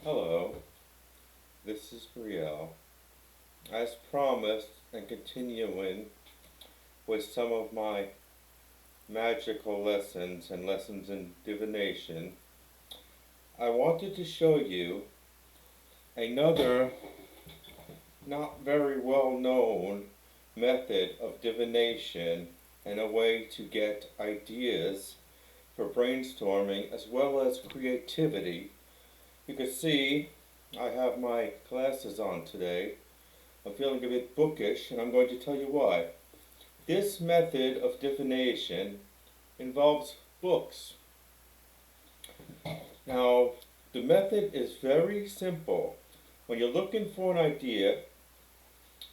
Hello, this is Brielle. As promised, and continuing with some of my magical lessons and lessons in divination, I wanted to show you another not very well known method of divination and a way to get ideas for brainstorming as well as creativity. You can see I have my glasses on today. I'm feeling a bit bookish, and I'm going to tell you why. This method of divination involves books. Now, the method is very simple. When you're looking for an idea,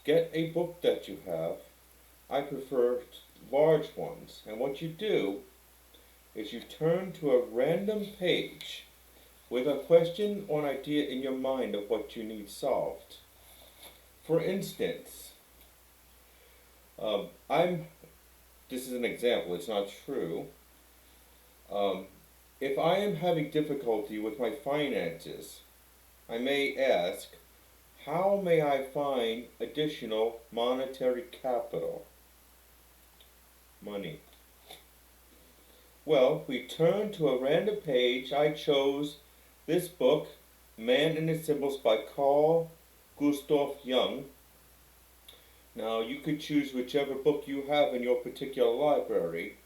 get a book that you have. I prefer large ones. And what you do is you turn to a random page with a question or an idea in your mind of what you need solved. For instance, this is an example, it's not true. If I am having difficulty with my finances, I may ask, how may I find additional monetary capital? Money. Well, we turn to a random page. I chose this book, Man and Its Symbols by Carl Gustav Jung. Now, you could choose whichever book you have in your particular library.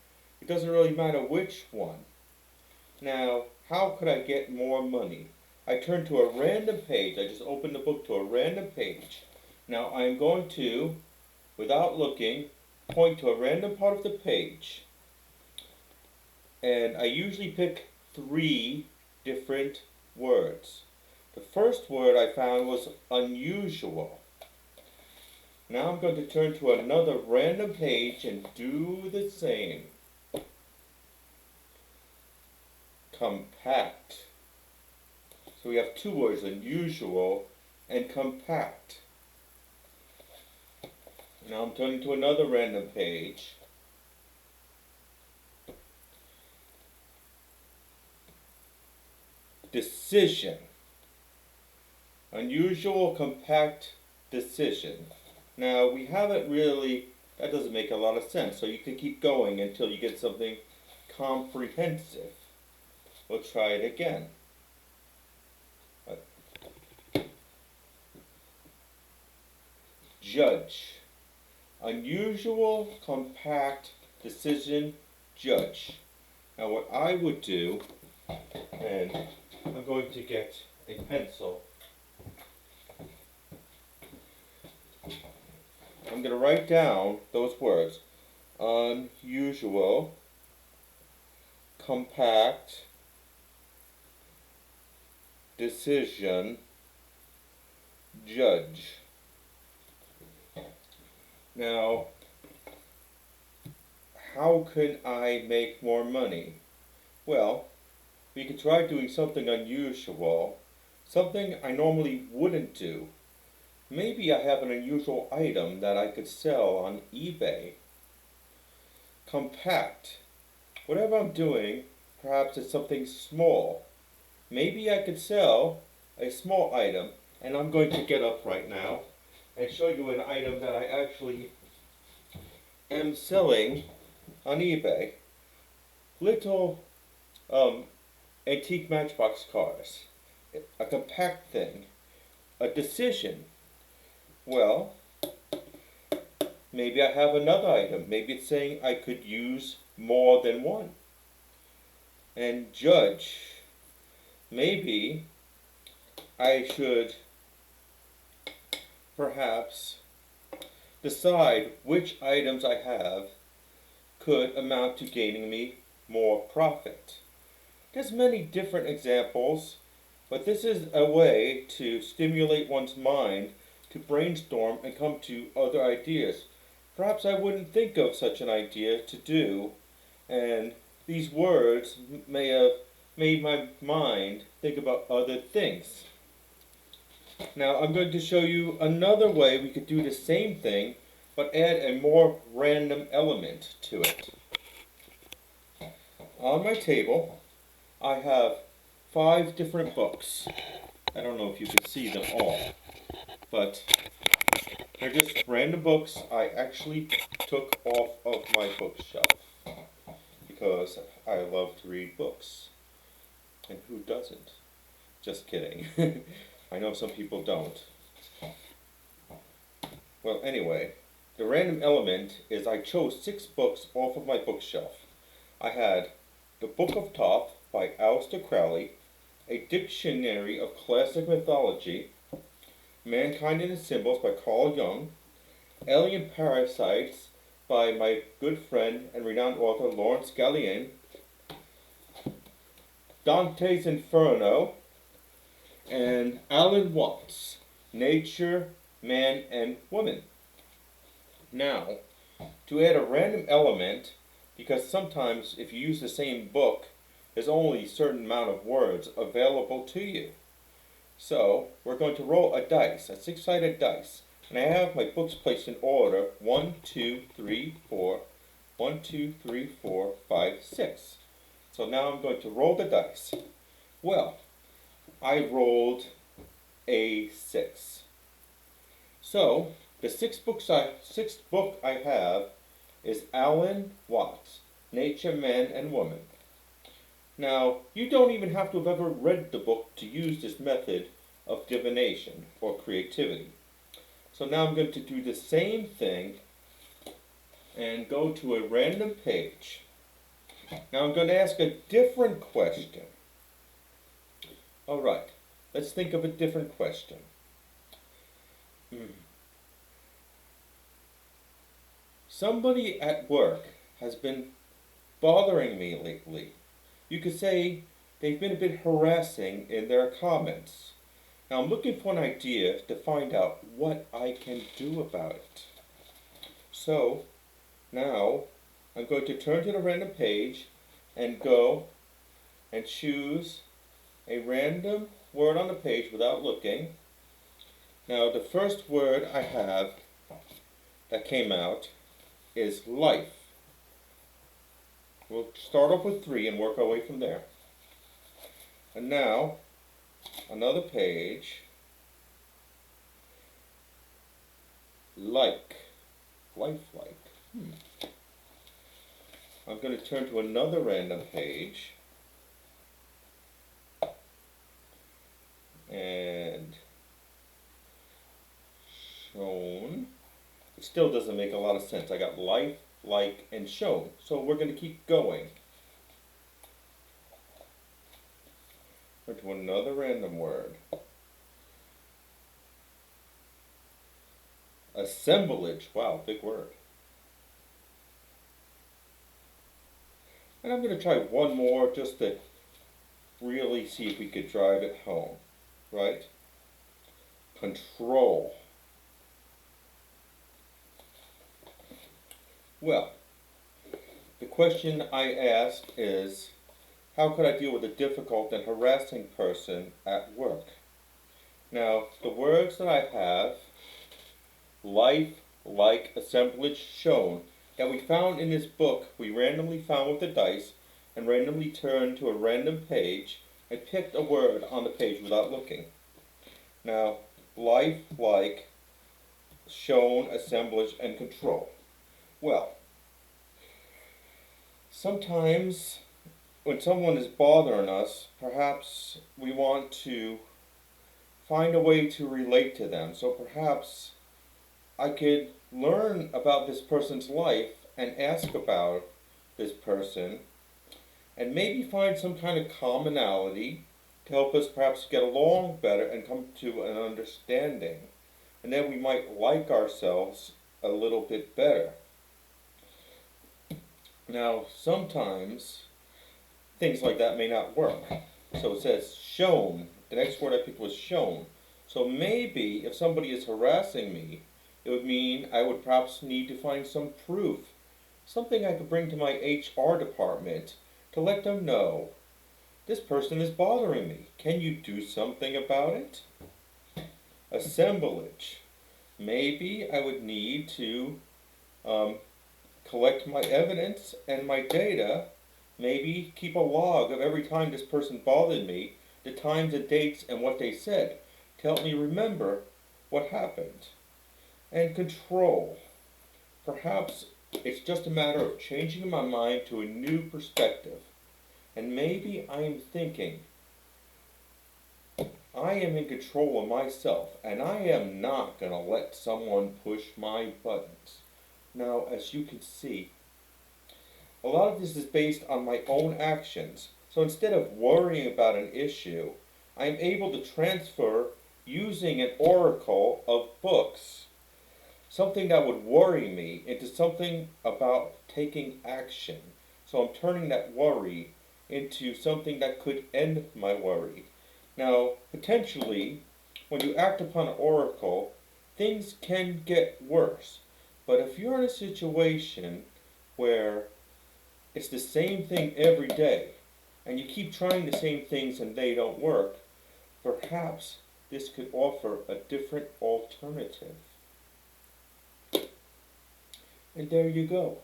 It doesn't really matter which one. Now, how could I get more money? I turn to a random page. I just open the book to a random page. Now, I'm going to, without looking, point to a random part of the page. And I usually pick 3 different words. The first word I found was unusual. Now I'm going to turn to another random page and do the same. Compact. So we have 2 words, unusual and compact. Now I'm turning to another random page. Decision. Unusual, compact, decision. Now, we haven't really, that doesn't make a lot of sense, so you can keep going until you get something comprehensive. We'll try it again. Judge. Unusual, compact, decision, judge. Now, what I would do, and I'm going to get a pencil. I'm going to write down those words. Unusual, compact, decision, judge. Now, how can I make more money? Well, we could try doing something unusual, something I normally wouldn't do. Maybe I have an unusual item that I could sell on eBay. Compact. Whatever I'm doing, perhaps it's something small. Maybe I could sell a small item, and I'm going to get up right now and show you an item that I actually am selling on eBay. Little antique matchbox cars. A compact thing. A decision. Well, maybe I have another item. Maybe it's saying I could use more than one. And judge. Maybe I should perhaps decide which items I have could amount to gaining me more profit. There's many different examples, but this is a way to stimulate one's mind to brainstorm and come to other ideas. Perhaps I wouldn't think of such an idea to do, and these words may have made my mind think about other things. Now I'm going to show you another way we could do the same thing, but add a more random element to it. On my table, I have 5 different books. I don't know if you could see them all, but they're just random books I actually took off of my bookshelf because I love to read books. And who doesn't? Just kidding. I know some people don't. Well, anyway, the random element is I chose 6 books off of my bookshelf. I had The Book of Thoth by Aleister Crowley, A Dictionary of Classic Mythology, Mankind and Its Symbols by Carl Jung, Alien Parasites by my good friend and renowned author Lawrence Gallienne, Dante's Inferno, and Alan Watts, Nature, Man, and Woman. Now, to add a random element, because sometimes if you use the same book, there's only a certain amount of words available to you. So, we're going to roll a dice, a 6-sided dice. And I have my books placed in order 1, 2, 3, 4, 1, 2, 3, 4, 5, 6. So now I'm going to roll the dice. Well, I rolled a 6. So, the sixth book I have is Alan Watts, Nature, Man, and Woman. Now, you don't even have to have ever read the book to use this method of divination or creativity. So now I'm going to do the same thing and go to a random page. Now I'm going to ask a different question. Alright, let's think of a different question. Somebody at work has been bothering me lately. You could say they've been a bit harassing in their comments. Now I'm looking for an idea to find out what I can do about it. So now I'm going to turn to the random page and go and choose a random word on the page without looking. Now the first word I have that came out is life. We'll start off with 3 and work our way from there. And now, another page, like, lifelike. I'm going to turn to another random page, and shown. It still doesn't make a lot of sense. I got life, like, and shown. So we're going to keep going. Turn to another random word. Assemblage. Wow, big word. And I'm going to try one more just to really see if we could drive it home. Right? Control. Well, the question I asked is, how could I deal with a difficult and harassing person at work? Now, the words that I have, life, like, assemblage, shown, that we found in this book, we randomly found with the dice, and randomly turned to a random page, and picked a word on the page without looking. Now, life, like, shown, assemblage, and control. Well, sometimes when someone is bothering us, perhaps we want to find a way to relate to them. So perhaps I could learn about this person's life and ask about this person and maybe find some kind of commonality to help us perhaps get along better and come to an understanding. And then we might like ourselves a little bit better. Now, sometimes things like that may not work. So it says shown. The next word I picked was shown. So maybe if somebody is harassing me, it would mean I would perhaps need to find some proof. Something I could bring to my HR department to let them know, this person is bothering me. Can you do something about it? Assemblage. Maybe I would need to collect my evidence and my data, maybe keep a log of every time this person bothered me, the times and dates and what they said to help me remember what happened. And control. Perhaps it's just a matter of changing my mind to a new perspective. And maybe I am thinking, I am in control of myself, and I am not going to let someone push my buttons. Now, as you can see, a lot of this is based on my own actions. So instead of worrying about an issue, I am able to transfer using an oracle of books, something that would worry me, into something about taking action. So I'm turning that worry into something that could end my worry. Now, potentially, when you act upon an oracle, things can get worse. But if you're in a situation where it's the same thing every day, and you keep trying the same things and they don't work, perhaps this could offer a different alternative. And there you go.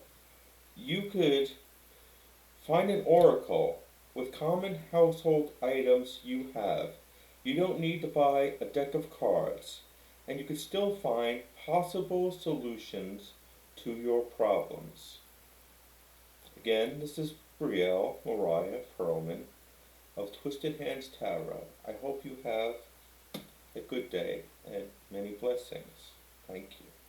You could find an oracle with common household items you have. You don't need to buy a deck of cards, and you could still find possible solutions to your problems. Again, this is Brielle Mariah Perlman of Twisted Hands Tarot. I hope you have a good day and many blessings. Thank you.